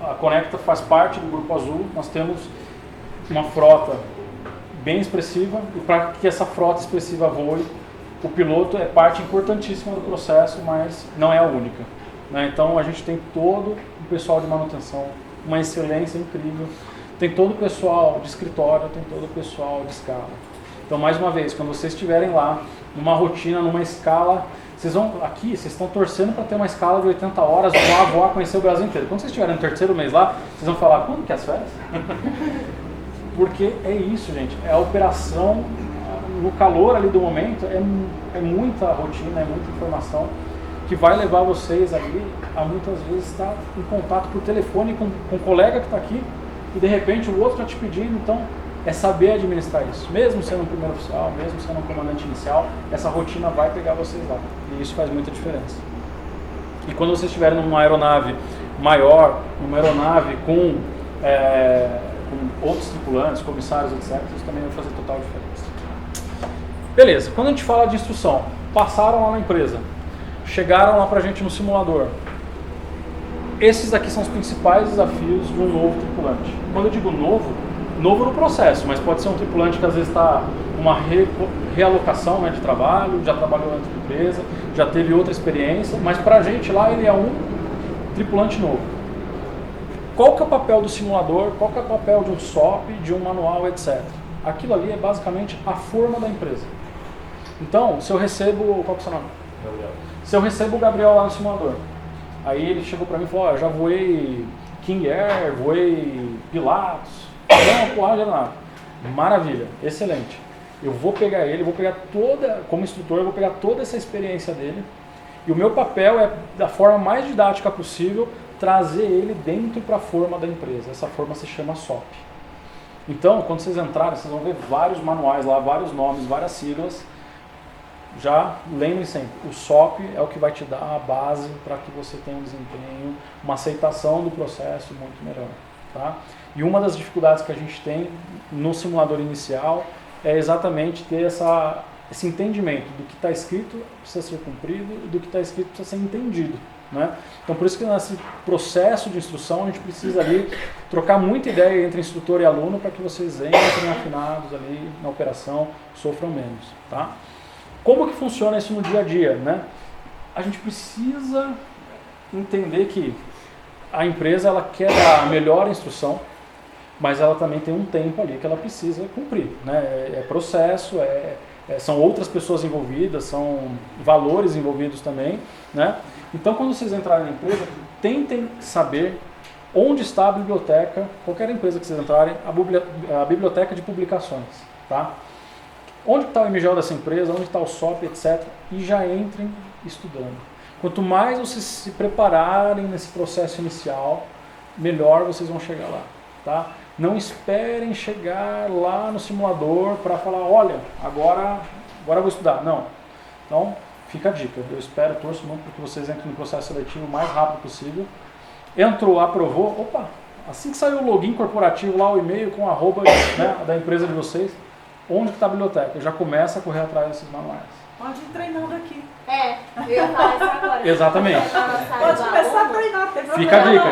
a Conecta faz parte do Grupo Azul, nós temos uma frota bem expressiva e para que essa frota expressiva voe, o piloto é parte importantíssima do processo, mas não é a única, né? Então a gente tem todo o pessoal de manutenção, uma excelência incrível, tem todo o pessoal de escritório, tem todo o pessoal de escala. Então, mais uma vez, quando vocês estiverem lá, numa rotina, numa escala, vocês estão torcendo para ter uma escala de 80 horas, voar, conhecer o Brasil inteiro. Quando vocês estiverem no terceiro mês lá, vocês vão falar, quando que é as férias? Porque é isso, gente, é a operação, no calor ali do momento, é muita rotina, é muita informação, que vai levar vocês ali a muitas vezes estar em contato por telefone com um colega que está aqui, e de repente o outro está te pedindo, então é saber administrar isso. Mesmo sendo um primeiro oficial, mesmo sendo um comandante inicial, essa rotina vai pegar vocês lá. E isso faz muita diferença. E quando vocês estiverem numa aeronave maior, numa aeronave com outros tripulantes, comissários, etc., isso também vai fazer total diferença. Beleza, quando a gente fala de instrução, passaram lá na empresa, chegaram lá pra gente no simulador. Esses aqui são os principais desafios de um novo tripulante. Quando eu digo novo no processo, mas pode ser um tripulante que às vezes está uma realocação, né, de trabalho, já trabalhou na empresa, já teve outra experiência, mas para a gente lá ele é um tripulante novo. Qual que é o papel do simulador, qual que é o papel de um SOP, de um manual, etc. Aquilo ali é basicamente a forma da empresa. Então, se eu recebo, qual que é o seu nome? Gabriel. Se eu recebo o Gabriel lá no simulador, aí ele chegou para mim e falou, eu já voei King Air, voei Pilatus, uma porrada de aeronave. Maravilha, excelente. Eu vou pegar ele, como instrutor, eu vou pegar toda essa experiência dele e o meu papel é, da forma mais didática possível, trazer ele dentro para a forma da empresa. Essa forma se chama SOP. Então, quando vocês entrarem, vocês vão ver vários manuais lá, vários nomes, várias siglas. Já lembrem sempre, o SOP é o que vai te dar a base para que você tenha um desempenho, uma aceitação do processo muito melhor. Tá? E uma das dificuldades que a gente tem no simulador inicial é exatamente ter esse entendimento do que está escrito precisa ser cumprido e do que está escrito precisa ser entendido. Né? Então por isso que nesse processo de instrução a gente precisa ali trocar muita ideia entre instrutor e aluno para que vocês entrem afinados ali na operação, sofram menos. Tá? Como que funciona isso no dia a dia? Né? A gente precisa entender que a empresa ela quer dar a melhor instrução, mas ela também tem um tempo ali que ela precisa cumprir. Né? É processo, são outras pessoas envolvidas, são valores envolvidos também. Né? Então, quando vocês entrarem na empresa, tentem saber onde está a biblioteca, qualquer empresa que vocês entrarem, a biblioteca de publicações. Tá? Onde está o MGL dessa empresa, onde está o SOP, etc. E já entrem estudando. Quanto mais vocês se prepararem nesse processo inicial, melhor vocês vão chegar lá. Tá? Não esperem chegar lá no simulador para falar, olha, agora eu vou estudar. Não. Então, fica a dica. Eu torço muito para que vocês entrem no processo seletivo o mais rápido possível. Entrou, aprovou, opa, assim que saiu o login corporativo lá, o e-mail com arroba, né, da empresa de vocês, onde está a biblioteca? Já começa a correr atrás desses manuais. Pode ir treinando aqui. Eu ia falar isso agora. Exatamente. Pode começar a treinar, tem problema. Fica a dica.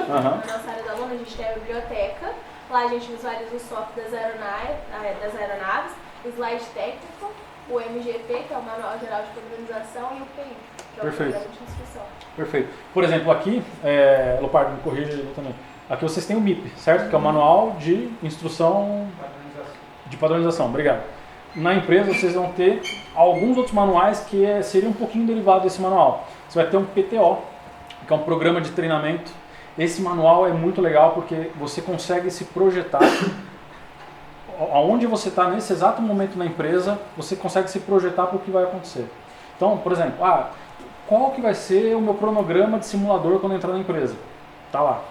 Na nossa área da aluna, a gente tem a biblioteca. Lá a gente visualiza o SOP das aeronaves, o slide técnico, o MGP, que é o Manual Geral de Padronização, e o PI, que é o Programa de Instrução. Perfeito. Por exemplo, aqui, Leopardo, me corrija eu também. Aqui vocês têm o MIP, certo? Que é o Manual de Instrução de Padronização. Obrigado. Na empresa vocês vão ter alguns outros manuais que seriam um pouquinho derivado desse manual. Você vai ter um PTO, que é um programa de treinamento. Esse manual é muito legal porque você consegue se projetar. Aonde você está nesse exato momento na empresa, você consegue se projetar para o que vai acontecer. Então, por exemplo, qual que vai ser o meu cronograma de simulador quando eu entrar na empresa? Está lá.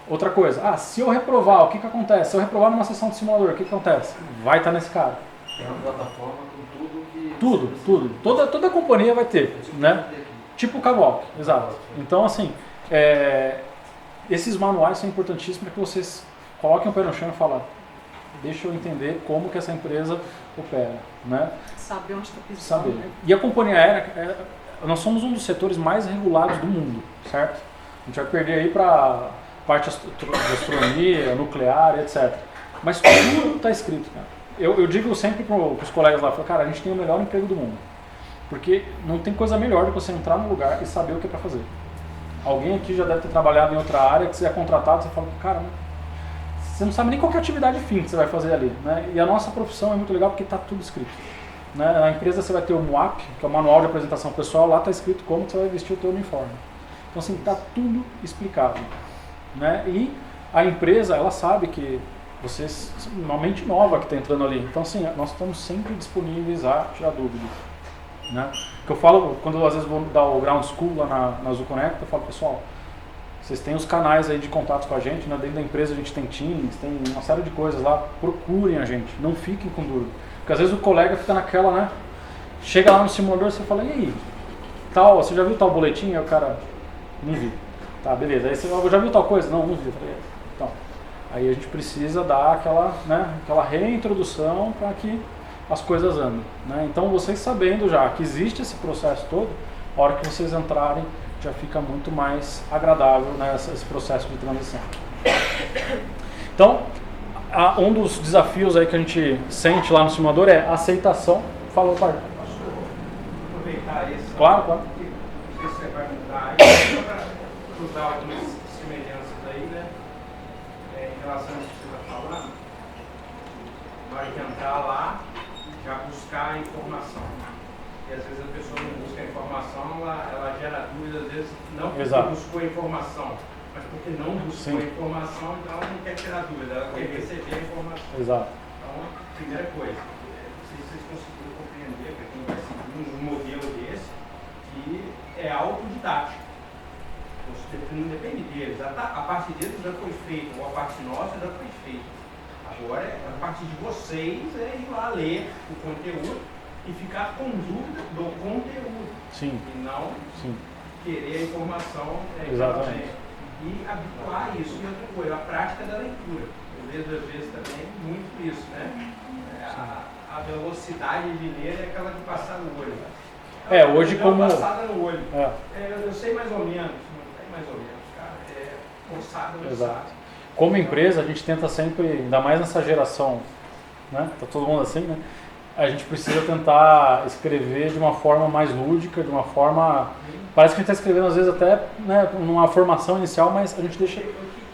Outra coisa, se eu reprovar, o que acontece? Se eu reprovar numa sessão de simulador, o que acontece? Vai estar nesse cara. Tem uma plataforma com tudo que... Tudo. Toda a companhia vai ter, né? Tipo o Cavok, exato. Então, assim, esses manuais são importantíssimos para que vocês coloquem o pé no chão e falem, deixa eu entender como que essa empresa opera, né? Saber onde está pisando. Saber. E a companhia aérea, nós somos um dos setores mais regulados do mundo, certo? A gente vai perder aí para parte de astronomia, nuclear, etc. Mas tudo está escrito, cara. Eu digo sempre para os colegas lá, falo, cara, a gente tem o melhor emprego do mundo. Porque não tem coisa melhor do que você entrar no lugar e saber o que é para fazer. Alguém aqui já deve ter trabalhado em outra área, que você é contratado, você fala, cara, você não sabe nem qual que é a atividade fim que você vai fazer ali. Né? E a nossa profissão é muito legal porque está tudo escrito. Né? Na empresa você vai ter o MUAP, que é o Manual de Apresentação Pessoal, lá está escrito como você vai vestir o teu uniforme. Então assim, está tudo explicado. Né? E a empresa, ela sabe que você é uma mente nova que está entrando ali. Então assim, nós estamos sempre disponíveis a tirar dúvidas. Né? Que eu falo, quando eu, às vezes vou dar o Ground School lá na ZooConnect, eu falo, pessoal, vocês têm os canais aí de contato com a gente, né? Dentro da empresa a gente tem Teams, tem uma série de coisas lá, procurem a gente, não fiquem com dúvida. Porque às vezes o colega fica naquela, né? Chega lá no simulador e você fala, e aí, tal, você já viu tal boletim? Aí o cara, não vi. Tá, beleza. Aí você já viu tal coisa? Não vi. Então, aí a gente precisa dar aquela, né, aquela reintrodução para que as coisas andam. Né? Então vocês sabendo já que existe esse processo todo, a hora que vocês entrarem já fica muito mais agradável, né, esse processo de transição. Então, um dos desafios aí que a gente sente lá no simulador é a aceitação. Falou, pai. Posso aproveitar esse? Claro. Não sei se você vai mudar aí, só para cruzar algumas semelhanças aí, né? Em relação a isso que você está falando, vai entrar lá, já buscar a informação. E às vezes a pessoa não busca a informação, ela gera dúvida, às vezes não porque buscou a informação, mas porque não buscou a informação, então ela não quer tirar dúvida, ela quer receber a informação. Exato. Então, primeira coisa, não sei se vocês conseguiram compreender, para quem vai seguir um modelo desse, que é autodidático. Você não depende deles. A parte deles já foi feita, ou a parte nossa já foi feita. Agora, a parte de vocês é ir lá ler o conteúdo e ficar com dúvida do conteúdo. Sim. E não querer a informação. Exatamente. E habituar isso. E outra coisa, a prática da leitura. Eu vejo às vezes também muito isso, né? A velocidade de ler é aquela de passar no olho. Hoje como... Passada no olho. Eu sei mais ou menos, não sei mais ou menos, cara. Forçado no Exato. Como empresa, a gente tenta sempre, ainda mais nessa geração, né? Tá todo mundo assim, né? A gente precisa tentar escrever de uma forma mais lúdica, de uma forma... Parece que a gente está escrevendo às vezes até, né, numa formação inicial, mas a gente deixa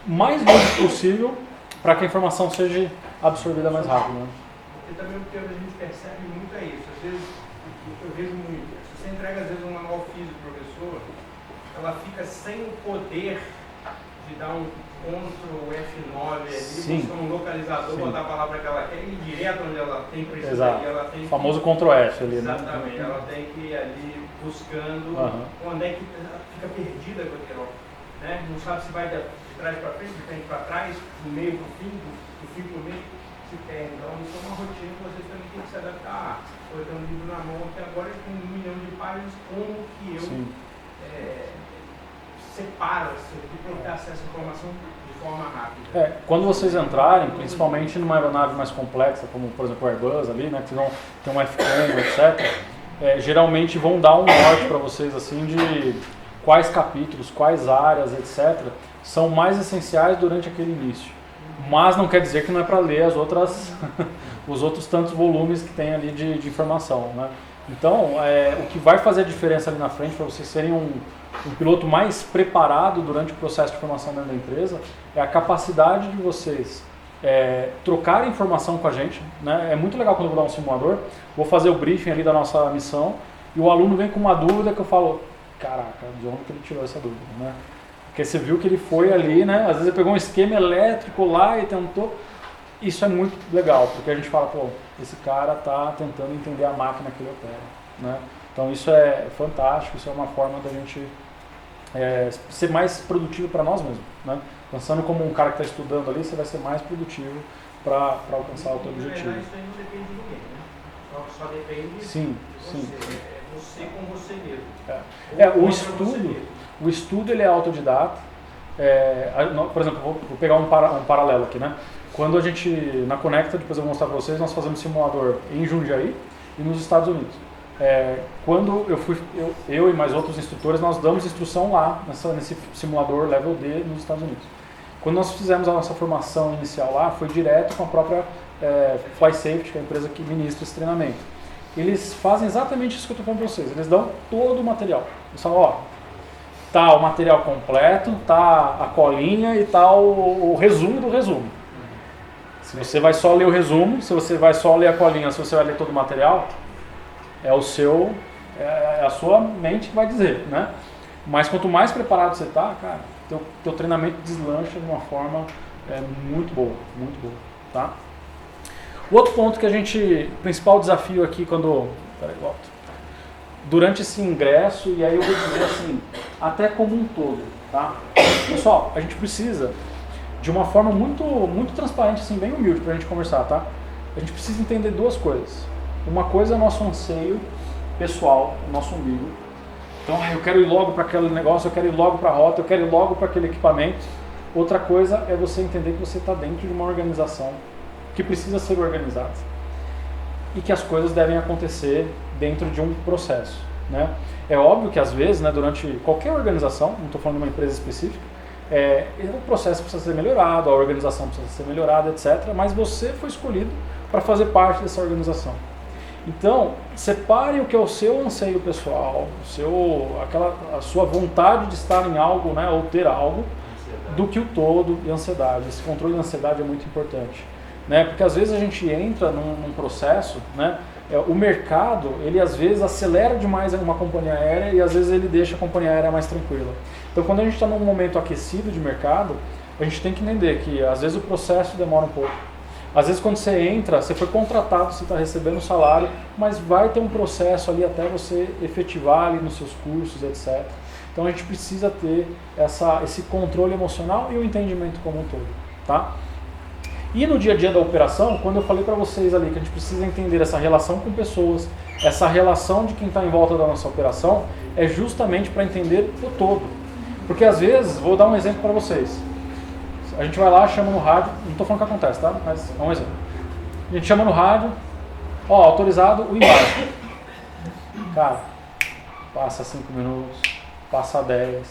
o mais lúdico possível para que a informação seja absorvida mais rápido. Né? Porque também o que a gente percebe muito é isso. Às vezes, eu vejo muito, se você entrega às vezes um manual físico para a pessoa, ela fica sem o poder de dar um Ctrl F9 ali, buscar um localizador, botar a palavra que ela quer e ir direto onde ela tem precisa. Exato. Ela tem o famoso Ctrl F ali, né? Exatamente, ela tem que ir ali buscando onde é que ela fica perdida com aquilo, né? Não sabe se vai de trás para frente, de frente para trás, do meio para o fim, do fim para o meio, se perde. Então isso é uma rotina que vocês também têm que se adaptar. Eu tenho um livro na mão aqui agora com 1 milhão de páginas, como que eu separo, de ter acesso à informação de forma rápida. Quando vocês entrarem, principalmente numa aeronave mais complexa, como por exemplo o Airbus ali, né, que vão ter um F1, etc., geralmente vão dar um norte para vocês assim de quais capítulos, quais áreas, etc., são mais essenciais durante aquele início. Mas não quer dizer que não é para ler as outras, os outros tantos volumes que tem ali de informação. Né? Então, o que vai fazer a diferença ali na frente para vocês serem um piloto mais preparado durante o processo de formação dentro da empresa é a capacidade de vocês trocar informação com a gente. Né? É muito legal quando eu vou dar um simulador, vou fazer o briefing ali da nossa missão e o aluno vem com uma dúvida que eu falo, caraca, de onde que ele tirou essa dúvida? Né? Porque você viu que ele foi ali, né? Às vezes ele pegou um esquema elétrico lá e tentou. Isso é muito legal, porque a gente fala, pô, esse cara está tentando entender a máquina que ele opera. Né? Então isso é fantástico, isso é uma forma da gente ser mais produtivo para nós mesmos. Né? Pensando como um cara que está estudando ali, você vai ser mais produtivo para alcançar o seu objetivo. Na verdade, isso aí não depende de ninguém, né? Só depende de você. É você com você mesmo. O estudo ele é autodidata. Por exemplo, vou pegar um paralelo aqui, né? Quando a gente, na Conecta, depois eu vou mostrar para vocês, nós fazemos simulador em Jundiaí e nos Estados Unidos. quando eu e mais outros instrutores, nós damos instrução lá, nesse simulador Level D nos Estados Unidos. Quando nós fizemos a nossa formação inicial lá, foi direto com a própria Fly Safety, que é a empresa que ministra esse treinamento. Eles fazem exatamente isso que eu estou falando para vocês, eles dão todo o material. Eles falam, ó, tá o material completo, tá a colinha e tá o resumo do resumo. Se você vai só ler o resumo, se você vai só ler a colinha, se você vai ler todo o material, é a sua mente que vai dizer, né? Mas quanto mais preparado você tá, cara, teu treinamento deslancha de uma forma muito boa, tá? O outro ponto que principal desafio aqui durante esse ingresso, e aí eu vou dizer assim, até como um todo, tá? Pessoal, a gente precisa de uma forma muito transparente, assim, bem humilde pra gente conversar, tá? A gente precisa entender duas coisas. Uma coisa é o nosso anseio pessoal, o nosso umbigo. Então, eu quero ir logo para aquele negócio, eu quero ir logo para a rota, eu quero ir logo para aquele equipamento. Outra coisa é você entender que você está dentro de uma organização que precisa ser organizada e que as coisas devem acontecer dentro de um processo, né? É óbvio que às vezes, né, durante qualquer organização, não estou falando de uma empresa específica, o processo precisa ser melhorado, a organização precisa ser melhorada, etc. Mas você foi escolhido para fazer parte dessa organização. Então, separe o que é o seu anseio pessoal, a sua vontade de estar em algo, né, ou ter algo, do que o todo e a ansiedade. Esse controle da ansiedade é muito importante, né? Porque às vezes a gente entra num processo, né? O mercado, ele às vezes acelera demais uma companhia aérea e às vezes ele deixa a companhia aérea mais tranquila. Então, quando a gente está num momento aquecido de mercado, a gente tem que entender que às vezes o processo demora um pouco. Às vezes quando você entra, você foi contratado, você está recebendo um salário, mas vai ter um processo ali até você efetivar ali nos seus cursos, etc. Então a gente precisa ter esse controle emocional e o entendimento como um todo, tá? E no dia a dia da operação, quando eu falei para vocês ali que a gente precisa entender essa relação com pessoas, essa relação de quem está em volta da nossa operação, é justamente para entender o todo. Porque às vezes, vou dar um exemplo para vocês. A gente vai lá, chama no rádio, não estou falando o que acontece, tá? Mas é um exemplo. A gente chama no rádio, autorizado o embarque. Cara, passa 5 minutos, passa 10,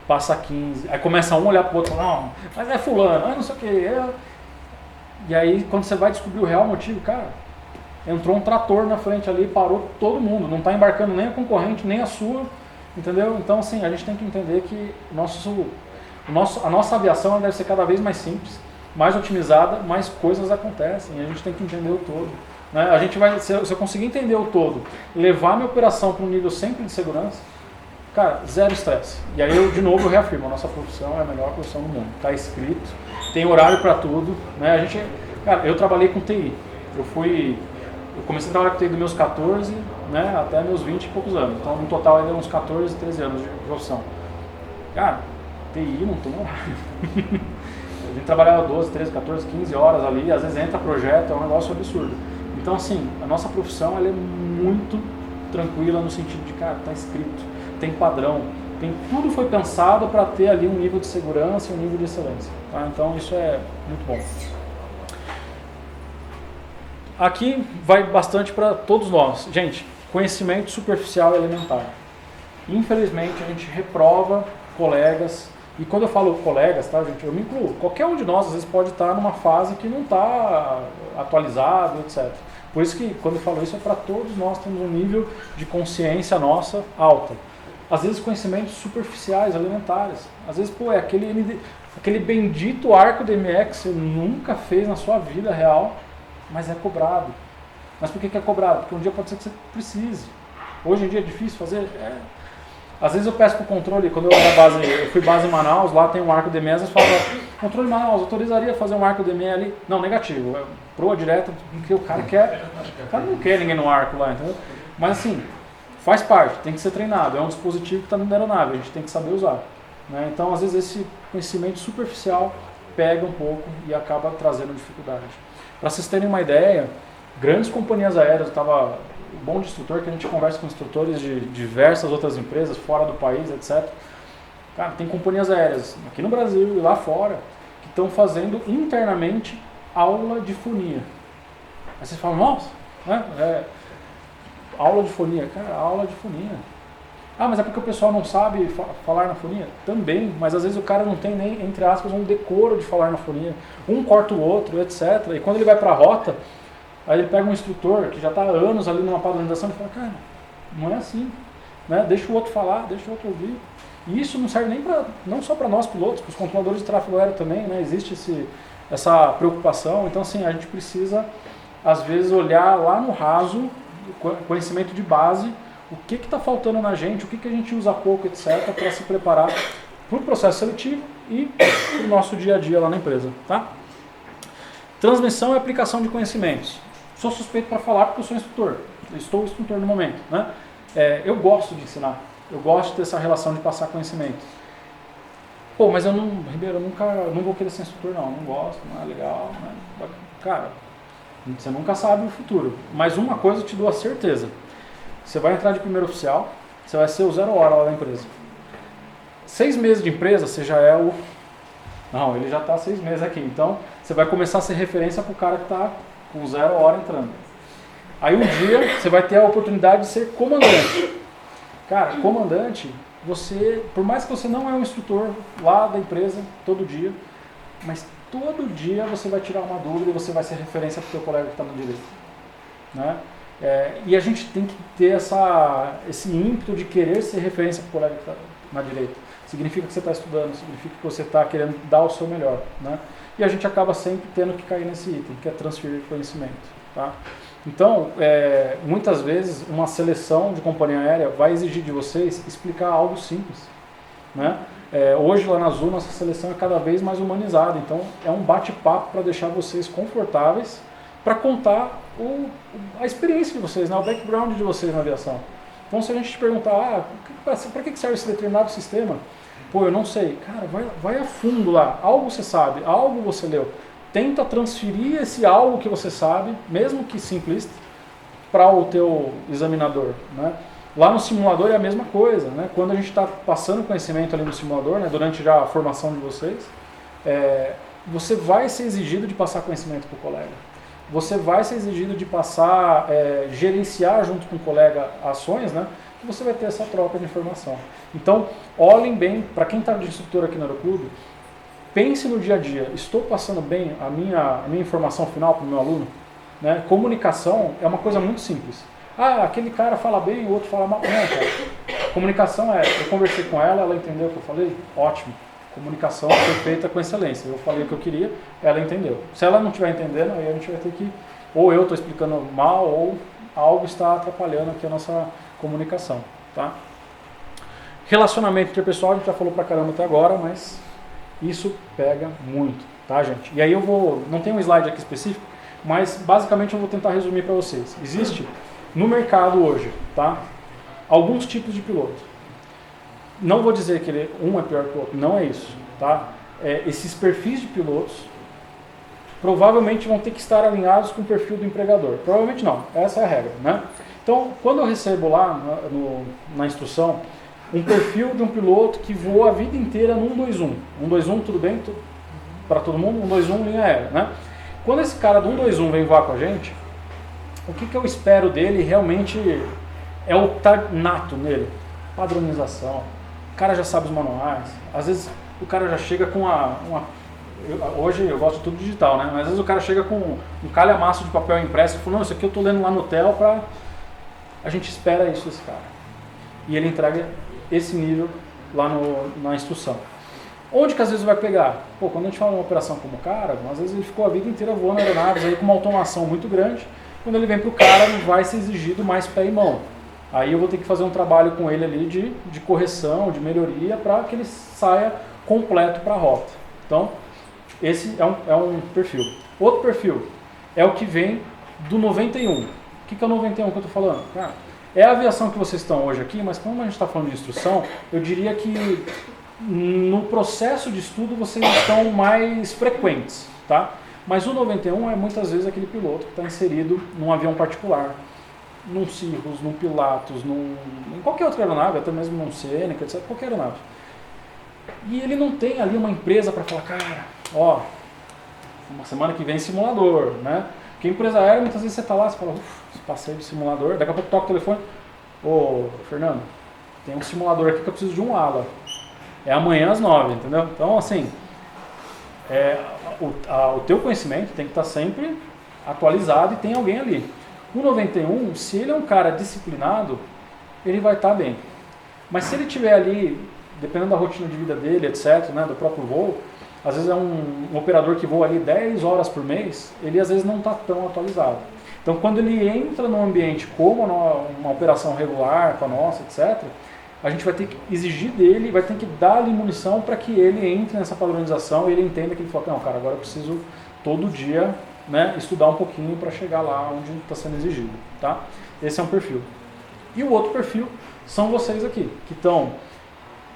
passa 15, aí começa um a olhar para o outro e falar, não, mas é fulano, não sei o que. E aí quando você vai descobrir o real motivo, cara, entrou um trator na frente ali e parou todo mundo, não está embarcando nem a concorrente, nem a sua, entendeu? Então assim, a gente tem que entender que a nossa aviação deve ser cada vez mais simples, mais otimizada, mais coisas acontecem, e a gente tem que entender o todo, né? A gente vai, se eu conseguir entender o todo, levar minha operação para um nível sempre de segurança, cara, zero estresse. E aí eu, de novo, eu reafirmo, a nossa profissão é a melhor profissão do mundo. Está escrito, tem horário para tudo, né? Eu trabalhei com TI, eu comecei a trabalhar com TI dos meus 14, né, até meus 20 e poucos anos, então no total ainda uns 14, 13 anos de profissão. Cara, TI não tem horário. A gente trabalhava 12, 13, 14, 15 horas ali, às vezes entra projeto, é um negócio absurdo. Então assim, a nossa profissão ela é muito tranquila no sentido de, cara, está escrito, tem padrão, tudo foi pensado para ter ali um nível de segurança e um nível de excelência, tá? Então isso é muito bom. Aqui vai bastante para todos nós. Gente, conhecimento superficial e elementar. Infelizmente a gente reprova colegas, e quando eu falo colegas, tá, gente, eu me incluo. Qualquer um de nós às vezes pode estar numa fase que não está atualizado, etc. Por isso que quando eu falo isso é para todos nós, temos um nível de consciência nossa alta. Às vezes conhecimentos superficiais, elementares. Às vezes, é aquele bendito arco DME que você nunca fez na sua vida real, mas é cobrado. Mas por que é cobrado? Porque um dia pode ser que você precise. Hoje em dia é difícil fazer. Às vezes eu peço para o controle, quando eu fui base em Manaus, lá tem um arco DME, às vezes fala, controle Manaus, autorizaria fazer um arco DME ali? Não, negativo. Proa direto, porque o cara quer. O cara não quer ninguém no arco lá, entendeu? Mas assim, faz parte, tem que ser treinado, é um dispositivo que está dentro da aeronave, a gente tem que saber usar, né? Então, às vezes, esse conhecimento superficial pega um pouco e acaba trazendo dificuldade. Para vocês terem uma ideia, grandes companhias aéreas, o bom de instrutor que a gente conversa com instrutores de diversas outras empresas, fora do país, etc. Cara, tem companhias aéreas aqui no Brasil e lá fora que estão fazendo internamente aula de fonia. Aí vocês falam, nossa, né? Aula de fonia, cara, aula de fonia. Ah, mas é porque o pessoal não sabe falar na fonia? Também, mas às vezes o cara não tem nem, entre aspas, um decoro de falar na fonia. Um corta o outro, etc. E quando ele vai para a rota, aí ele pega um instrutor que já está há anos ali numa padronização e fala, cara, não é assim. Né? Deixa o outro falar, deixa o outro ouvir. E isso não serve nem não só para nós pilotos, para os controladores de tráfego aéreo também, né? Existe essa preocupação. Então, assim, a gente precisa, às vezes, olhar lá no raso, conhecimento de base, o que está faltando na gente, o que a gente usa pouco, etc., para se preparar para o processo seletivo e para o nosso dia a dia lá na empresa. Tá? Transmissão e aplicação de conhecimentos. Sou suspeito para falar porque eu sou instrutor. Eu estou instrutor no momento. Né? Eu gosto de ensinar. Eu gosto de ter essa relação de passar conhecimento. Pô, mas Ribeiro, eu não vou querer ser instrutor não gosto, não é legal. Né? Cara, você nunca sabe o futuro. Mas uma coisa eu te dou a certeza. Você vai entrar de primeiro oficial, você vai ser o 0 hora lá da empresa. 6 meses de empresa, você já é o... Não, ele já está 6 meses aqui. Então, você vai começar a ser referência para o cara que está com 0 hora entrando. Aí um dia, você vai ter a oportunidade de ser comandante. Cara, comandante, você, por mais que você não é um instrutor lá da empresa, todo dia, mas todo dia você vai tirar uma dúvida e você vai ser referência para o seu colega que está no direito. Né? E a gente tem que ter esse ímpeto de querer ser referência para o colega que está na direita. Significa que você está estudando, significa que você está querendo dar o seu melhor. Né? E a gente acaba sempre tendo que cair nesse item, que é transferir conhecimento. Tá? Então, muitas vezes, uma seleção de companhia aérea vai exigir de vocês explicar algo simples. Né? Hoje, lá na Azul, nossa seleção é cada vez mais humanizada. Então, é um bate-papo para deixar vocês confortáveis para contar a experiência de vocês, né? O background de vocês na aviação. Então, se a gente te perguntar, para que serve esse determinado sistema? Pô, eu não sei. Cara, vai a fundo lá. Algo você sabe, algo você leu. Tenta transferir esse algo que você sabe, mesmo que simplista, para o teu examinador. Né? Lá no simulador é a mesma coisa. Né? Quando a gente está passando conhecimento ali no simulador, né, durante já a formação de vocês, você vai ser exigido de passar conhecimento para o colega. Você vai ser exigido de passar, gerenciar junto com o colega ações, né, que você vai ter essa troca de informação. Então, olhem bem, para quem está de instrutor aqui no Aeroclube, pense no dia a dia, estou passando bem a minha informação final para o meu aluno? Né? Comunicação é uma coisa muito simples. Ah, aquele cara fala bem, o outro fala mal. Não, cara. Comunicação eu conversei com ela entendeu o que eu falei? Ótimo. Comunicação foi feita com excelência. Eu falei o que eu queria, ela entendeu. Se ela não estiver entendendo, aí a gente vai ter que... Ou eu estou explicando mal, ou algo está atrapalhando aqui a nossa comunicação. Tá? Relacionamento interpessoal, a gente já falou pra caramba até agora, mas isso pega muito, tá, gente? E aí eu vou... Não tem um slide aqui específico, mas basicamente eu vou tentar resumir para vocês. Existe no mercado hoje, tá? Alguns tipos de piloto. Não vou dizer que um é pior que o outro, não é isso, tá? Esses perfis de pilotos provavelmente vão ter que estar alinhados com o perfil do empregador. Provavelmente não, essa é a regra, né? Então, quando eu recebo lá na instrução um perfil de um piloto que voa a vida inteira no 121. 121, tudo bem? Para todo mundo, 121 linha aérea, né? Quando esse cara do 121 vem voar com a gente, o que eu espero dele realmente é o que está nato nele. Padronização. O cara já sabe os manuais. Às vezes o cara já chega com hoje eu gosto de tudo digital, né? Mas às vezes o cara chega com um calhamaço de papel impresso e fala, não, isso aqui eu estou lendo lá no TEL para... A gente espera isso desse cara. E ele entrega esse nível lá na instrução. Onde que às vezes vai pegar? Pô, quando a gente fala de uma operação como o cara, às vezes ele ficou a vida inteira voando aeronaves aí com uma automação muito grande. Quando ele vem para o cara, vai ser exigido mais pé e mão. Aí eu vou ter que fazer um trabalho com ele ali de correção, de melhoria, para que ele saia completo para a rota. Então, esse é um perfil. Outro perfil é o que vem do 91. O que é o 91 que eu estou falando? Cara, é a aviação que vocês estão hoje aqui, mas como a gente está falando de instrução, eu diria que no processo de estudo vocês estão mais frequentes, tá? Mas o 91 é muitas vezes aquele piloto que está inserido num avião particular, num Cirrus, num Pilatus, em qualquer outra aeronave, até mesmo num Seneca, etc., qualquer aeronave. E ele não tem ali uma empresa para falar, cara, ó, uma semana que vem simulador, né? Porque empresa aérea, muitas vezes você está lá, você fala, passei de simulador, daqui a pouco toca o telefone, ô Fernando, tem um simulador aqui que eu preciso de um ala. É amanhã às 9, entendeu? Então, assim, o teu conhecimento tem que estar sempre atualizado e tem alguém ali. O 91, se ele é um cara disciplinado, ele vai estar bem. Mas se ele estiver ali, dependendo da rotina de vida dele, etc., né, do próprio voo, às vezes é um operador que voa ali 10 horas por mês, ele às vezes não está tão atualizado. Então, quando ele entra num ambiente como uma operação regular, com a nossa, etc., a gente vai ter que exigir dele, vai ter que dar ali munição para que ele entre nessa padronização e ele entenda que ele fala, não, cara, agora eu preciso todo dia, né, estudar um pouquinho para chegar lá onde está sendo exigido. Tá? Esse é um perfil. E o outro perfil são vocês aqui, que estão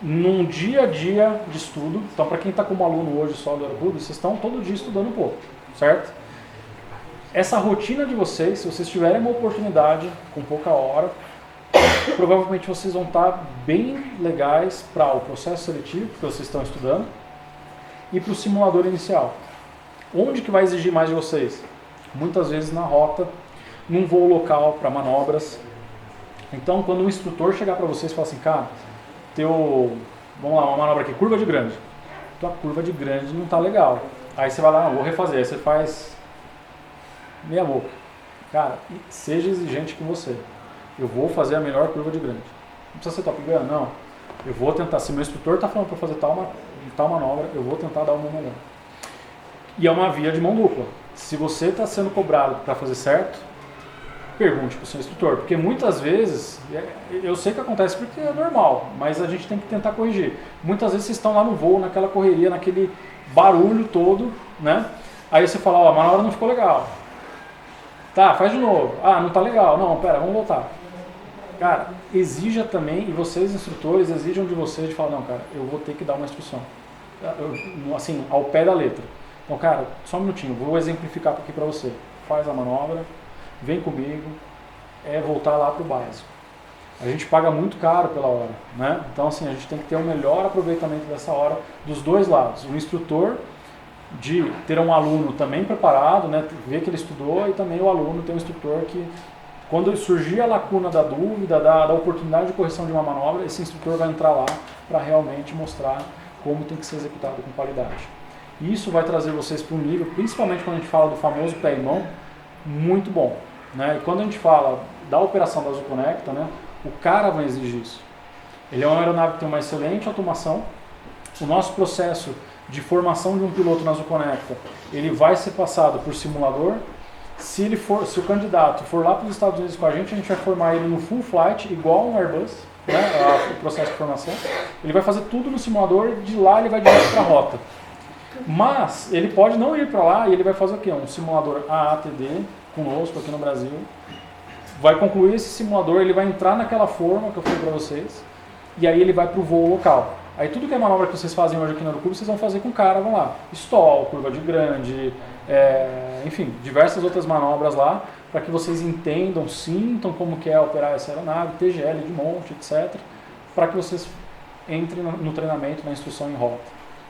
num dia a dia de estudo. Então, para quem está como aluno hoje só do Aerobudo, vocês estão todo dia estudando um pouco, certo? Essa rotina de vocês, se vocês tiverem uma oportunidade com pouca hora, provavelmente vocês vão estar bem legais para o processo seletivo que vocês estão estudando e para o simulador inicial. Onde que vai exigir mais de vocês? Muitas vezes na rota, num voo local para manobras. Então, quando o instrutor chegar para vocês e falar assim, cara, vamos lá, uma manobra aqui, curva de grande. Tua curva de grande não está legal. Aí você vai lá, vou refazer. Aí você faz meia boca. Cara, seja exigente com você. Eu vou fazer a melhor curva de grande. Não precisa ser Top Gun, não. Eu vou tentar, se meu instrutor está falando para fazer tal manobra, eu vou tentar dar o meu melhor. E é uma via de mão dupla. Se você está sendo cobrado para fazer certo, pergunte para o seu instrutor. Porque muitas vezes, eu sei que acontece porque é normal, mas a gente tem que tentar corrigir. Muitas vezes vocês estão lá no voo, naquela correria, naquele barulho todo, né? Aí você fala, ó, a manobra não ficou legal. Tá, faz de novo. Ah, não tá legal. Não, pera, vamos voltar. Cara, exija também, e vocês instrutores exijam de vocês de falar, não, cara, eu vou ter que dar uma instrução. Assim, ao pé da letra. Então, cara, só um minutinho, vou exemplificar aqui para você. Faz a manobra, vem comigo, voltar lá pro básico. A gente paga muito caro pela hora, né? Então, assim, a gente tem que ter o melhor aproveitamento dessa hora dos dois lados. O instrutor de ter um aluno também preparado, né, ver que ele estudou, e também o aluno ter um instrutor que, quando surgir a lacuna da dúvida, da oportunidade de correção de uma manobra, esse instrutor vai entrar lá para realmente mostrar como tem que ser executado com qualidade. Isso vai trazer vocês para um nível, principalmente quando a gente fala do famoso pé e mão, muito bom. Né? E quando a gente fala da operação da Azul Conecta, né, o cara vai exigir isso. Ele é uma aeronave que tem uma excelente automação. O nosso processo de formação de um piloto na Azul Conecta, ele vai ser passado por simulador. Se o candidato for lá para os Estados Unidos com a gente vai formar ele no full flight, igual um Airbus, né, o processo de formação. Ele vai fazer tudo no simulador e de lá ele vai direto para a rota. Mas ele pode não ir para lá e ele vai fazer o quê? Um simulador AATD conosco aqui no Brasil. Vai concluir esse simulador, ele vai entrar naquela forma que eu falei para vocês e aí ele vai para o voo local. Aí tudo que é manobra que vocês fazem hoje aqui no Aeroclube, vocês vão fazer com o cara, vão lá. Stall, curva de grande, enfim, diversas outras manobras lá, para que vocês entendam, sintam como que é operar essa aeronave, TGL de monte, etc. Para que vocês entrem no treinamento, na instrução em rota.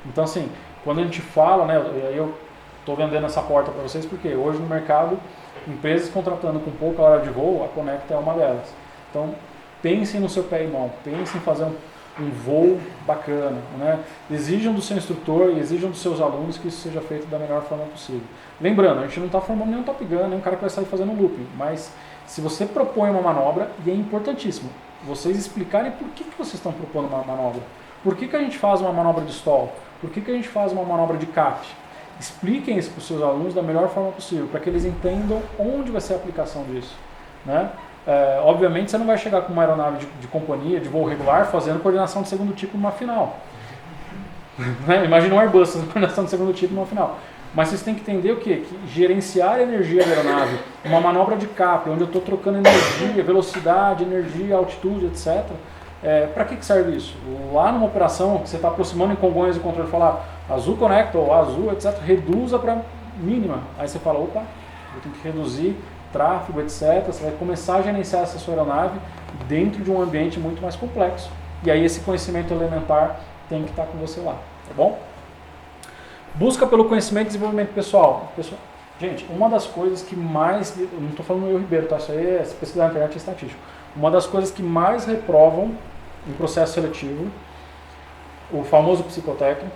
Então, assim, quando a gente fala, né, eu estou vendendo essa porta para vocês, porque hoje no mercado, empresas contratando com pouca hora de voo, a Conecta é uma delas. Então, pensem no seu pé e mão, pensem em fazer um voo bacana, né? Exijam do seu instrutor e exijam dos seus alunos que isso seja feito da melhor forma possível. Lembrando, a gente não está formando nenhum Top Gun, nenhum cara que vai sair fazendo looping, mas se você propõe uma manobra, e é importantíssimo, vocês explicarem por que vocês estão propondo uma manobra. Por que a gente faz uma manobra de stall? Por que a gente faz uma manobra de cap? Expliquem isso para os seus alunos da melhor forma possível, para que eles entendam onde vai ser a aplicação disso, né? Obviamente você não vai chegar com uma aeronave de companhia, de voo regular, fazendo coordenação de segundo tipo numa final. Né? Imagina um Airbus fazendo coordenação de segundo tipo numa final. Mas vocês têm que entender o quê? Que gerenciar a energia da aeronave, uma manobra de cap, onde eu estou trocando energia, velocidade, energia, altitude, etc. Para que serve isso? Lá numa operação que você está aproximando em Congonhas do controle, falar Azul Conecta ou Azul, etc., reduza para mínima. Aí você fala, opa, eu tenho que reduzir tráfego, etc. Você vai começar a gerenciar essa sua aeronave dentro de um ambiente muito mais complexo. E aí esse conhecimento elementar tem que estar com você lá, tá bom? Busca pelo conhecimento e desenvolvimento pessoal. Gente, uma das coisas que mais, eu não estou falando eu, Ribeiro, tá? Isso aí é se pesquisar na internet, é estatístico. Uma das coisas que mais reprovam em processo seletivo, o famoso psicotécnico,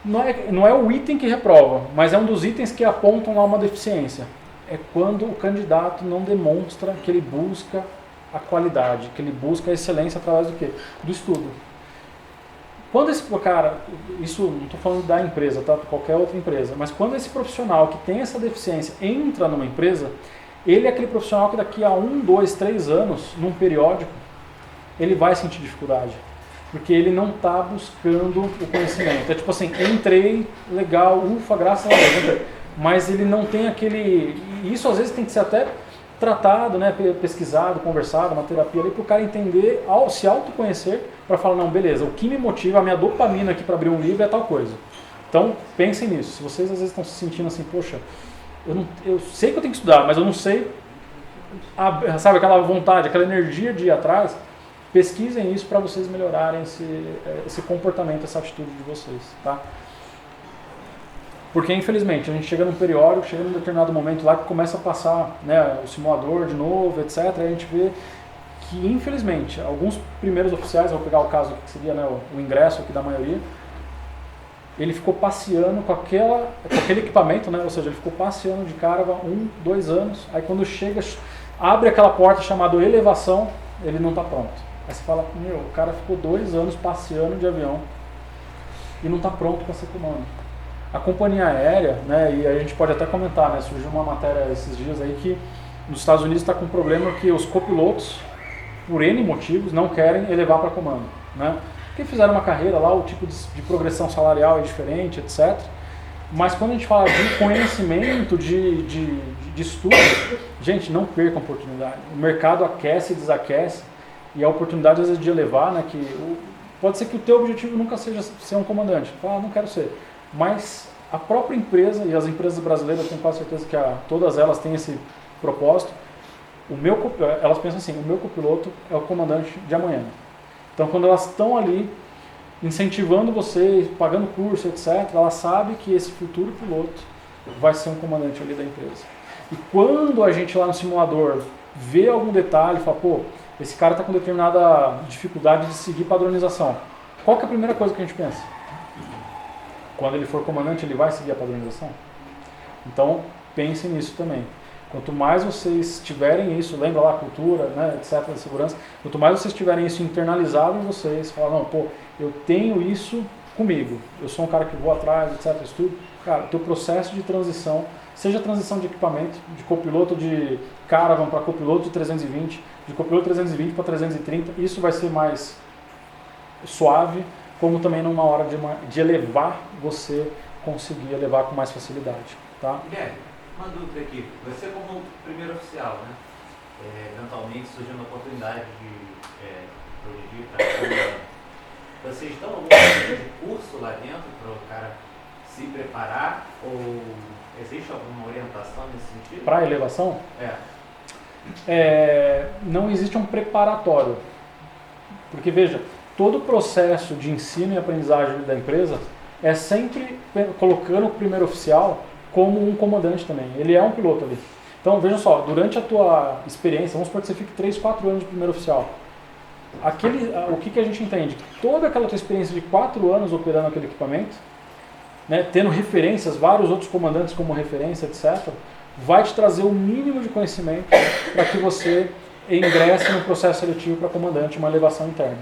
não é o item que reprova, mas é um dos itens que apontam lá uma deficiência. É quando o candidato não demonstra que ele busca a qualidade, que ele busca a excelência através do quê? Do estudo. Quando esse cara, isso não estou falando da empresa, tá? Qualquer outra empresa, mas quando esse profissional que tem essa deficiência entra numa empresa, ele é aquele profissional que daqui a 1, 2, 3 anos, num periódico, ele vai sentir dificuldade. Porque ele não está buscando o conhecimento. É tipo assim, entrei, legal, ufa, graças a Deus. Mas ele não tem aquele... Isso às vezes tem que ser até tratado, né, pesquisado, conversado, uma terapia ali, para o cara entender, se autoconhecer, para falar, não, beleza, o que me motiva, a minha dopamina aqui para abrir um livro é tal coisa. Então, pensem nisso. Se vocês às vezes estão se sentindo assim, poxa, eu sei que eu tenho que estudar, mas eu não sei, sabe, aquela vontade, aquela energia de ir atrás, pesquisem isso para vocês melhorarem esse comportamento, essa atitude de vocês, tá? Porque, infelizmente, a gente chega num periódico, chega num determinado momento lá que começa a passar, né, o simulador de novo, etc. E a gente vê que, infelizmente, alguns primeiros oficiais, vou pegar o caso aqui, que seria, né, o ingresso aqui da maioria, ele ficou passeando com aquele equipamento, né, ou seja, ele ficou passeando de Caravan 1, 2 anos, aí quando chega, abre aquela porta chamada elevação, ele não está pronto. Aí você fala, o cara ficou 2 anos passeando de avião e não está pronto para ser comando. A companhia aérea, né, e a gente pode até comentar, né, surgiu uma matéria esses dias aí que nos Estados Unidos está com um problema que os copilotos, por N motivos, não querem elevar para comando, né? Porque fizeram uma carreira lá, o tipo de progressão salarial é diferente, etc. Mas quando a gente fala de conhecimento, de estudo, gente, não percam a oportunidade. O mercado aquece e desaquece, e a oportunidade às vezes de elevar, né, pode ser que o teu objetivo nunca seja ser um comandante. Não quero ser. Mas a própria empresa, e as empresas brasileiras, eu tenho quase certeza que todas elas têm esse propósito, elas pensam assim, o meu copiloto é o comandante de amanhã. Então quando elas estão ali incentivando você, pagando curso, etc., elas sabem que esse futuro piloto vai ser um comandante ali da empresa. E quando a gente lá no simulador vê algum detalhe, fala, pô, esse cara está com determinada dificuldade de seguir padronização. Qual que é a primeira coisa que a gente pensa? Quando ele for comandante, ele vai seguir a padronização? Então, pensem nisso também. Quanto mais vocês tiverem isso, lembra lá a cultura, né, etc., da segurança, quanto mais vocês tiverem isso internalizado em vocês, falar, não, pô, eu tenho isso comigo, eu sou um cara que vou atrás, etc., estudo, cara, o teu processo de transição, seja transição de equipamento, de copiloto de Caravan para copiloto de 320, de copiloto 320 para 330, isso vai ser mais suave, como também numa hora de elevar, você conseguir elevar com mais facilidade, tá? Guilherme, uma dúvida aqui. Você como primeiro oficial, né? Eventualmente surgiu uma oportunidade de progredir para comandante. Vocês dão algum tipo de curso lá dentro para o cara se preparar? Ou existe alguma orientação nesse sentido? Para elevação? Não existe um preparatório. Porque, veja, todo o processo de ensino e aprendizagem da empresa é sempre colocando o primeiro oficial como um comandante também. Ele é um piloto ali. Então, veja só, durante a tua experiência, vamos supor que você fique 3, 4 anos de primeiro oficial. O que a gente entende? Toda aquela tua experiência de 4 anos operando aquele equipamento, né, tendo referências, vários outros comandantes como referência, etc., vai te trazer o mínimo de conhecimento para que você ingresse no processo seletivo para comandante, uma elevação interna.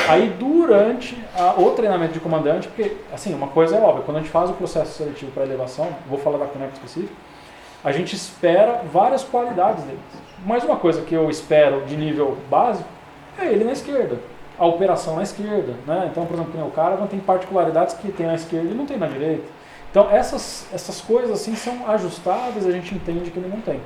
Aí, durante o treinamento de comandante, porque, assim, uma coisa é óbvia, quando a gente faz o processo seletivo para elevação, vou falar da Conect específico, a gente espera várias qualidades deles. Mas uma coisa que eu espero de nível básico é ele na esquerda, a operação na esquerda, né? Então, por exemplo, o cara não tem particularidades que tem na esquerda e não tem na direita. Então, essas coisas assim são ajustáveis, a gente entende que ele não tem.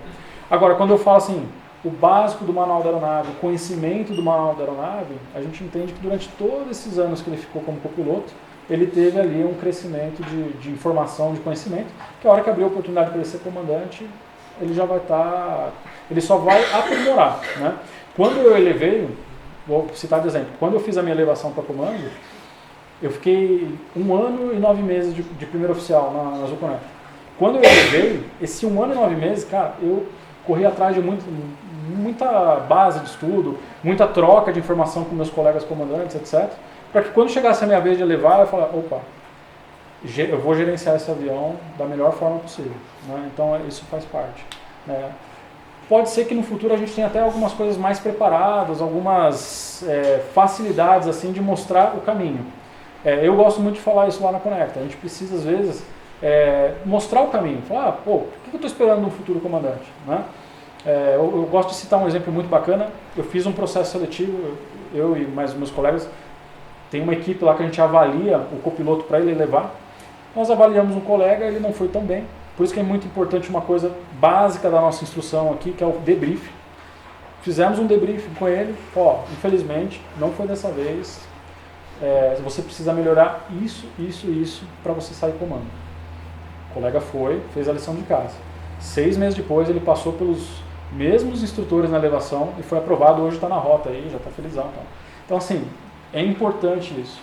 Agora, quando eu falo assim, o básico do manual da aeronave, o conhecimento do manual da aeronave, a gente entende que durante todos esses anos que ele ficou como copiloto, ele teve ali um crescimento de informação, de conhecimento, que a hora que abrir a oportunidade para ele ser comandante, ele já vai ele só vai aprimorar, né? Quando eu elevei, vou citar de exemplo, quando eu fiz a minha elevação para comando, Eu fiquei 1 ano e 9 meses de primeiro oficial na Azul Connect. Quando eu elevei, esse 1 ano e 9 meses, cara, eu corri atrás de muita base de estudo, muita troca de informação com meus colegas comandantes, etc. Para que quando chegasse a minha vez de elevar, eu falasse, opa, eu vou gerenciar esse avião da melhor forma possível. Né? Então isso faz parte. Né? Pode ser que no futuro a gente tenha até algumas coisas mais preparadas, algumas facilidades assim de mostrar o caminho. Eu gosto muito de falar isso lá na Conecta. A gente precisa, às vezes, mostrar o caminho. Falar, pô, o que eu estou esperando no futuro comandante? Né? Eu gosto de citar um exemplo muito bacana. Eu fiz um processo seletivo, eu e mais meus colegas, tem uma equipe lá que a gente avalia o copiloto para ele levar. Nós avaliamos um colega, ele não foi tão bem. Por isso que é muito importante uma coisa básica da nossa instrução aqui, que é o debrief. Fizemos um debrief com ele, infelizmente, não foi dessa vez. Você precisa melhorar isso, isso e isso para você sair comando. O colega foi, fez a lição de casa. 6 meses depois ele passou pelos mesmos instrutores na elevação e foi aprovado, hoje está na rota aí, já está felizão. Então assim, é importante isso.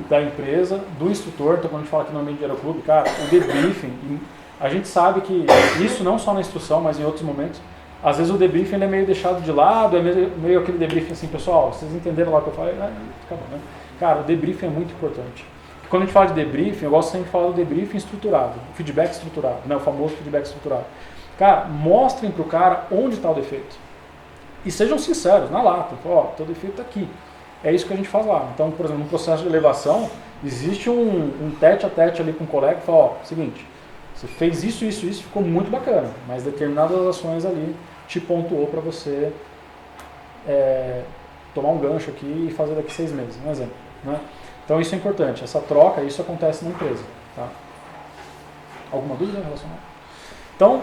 Da empresa, do instrutor, então quando a gente fala aqui no ambiente de aeroclube, cara, o debriefing, a gente sabe que isso não só na instrução, mas em outros momentos, às vezes o debriefing ele é meio deixado de lado, é meio aquele debriefing assim, pessoal, vocês entenderam lá o que eu falei? Acabou, né? Cara, o debriefing é muito importante. Quando a gente fala de debriefing, eu gosto sempre de falar do debriefing estruturado, o feedback estruturado, né? O famoso feedback estruturado. Cara, mostrem para o cara onde está o defeito. E sejam sinceros, na lata, teu defeito está aqui. É isso que a gente faz lá. Então, por exemplo, no processo de elevação, existe um tete a tete ali com o colega que fala, seguinte, você fez isso, isso, isso, ficou muito bacana, mas determinadas ações ali te pontuou para você tomar um gancho aqui e fazer daqui 6 meses, um exemplo. Né? Então isso é importante, essa troca, isso acontece na empresa. Tá? Alguma dúvida relacionada? Então,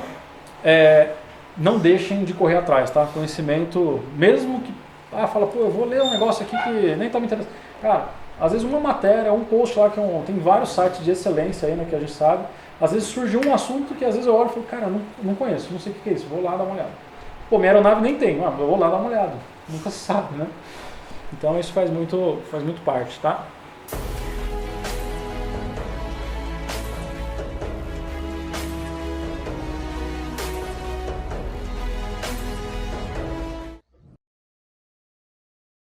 não deixem de correr atrás, tá? Conhecimento, mesmo que fala, eu vou ler um negócio aqui que nem está me interessando. Cara, às vezes uma matéria, um post lá, tem vários sites de excelência aí, né, que a gente sabe. Às vezes surgiu um assunto que às vezes eu olho e falo, cara, não conheço, não sei o que é isso, vou lá dar uma olhada. Pô, minha aeronave nem tem, eu vou lá dar uma olhada. Nunca se sabe, né? Então isso faz muito parte, tá?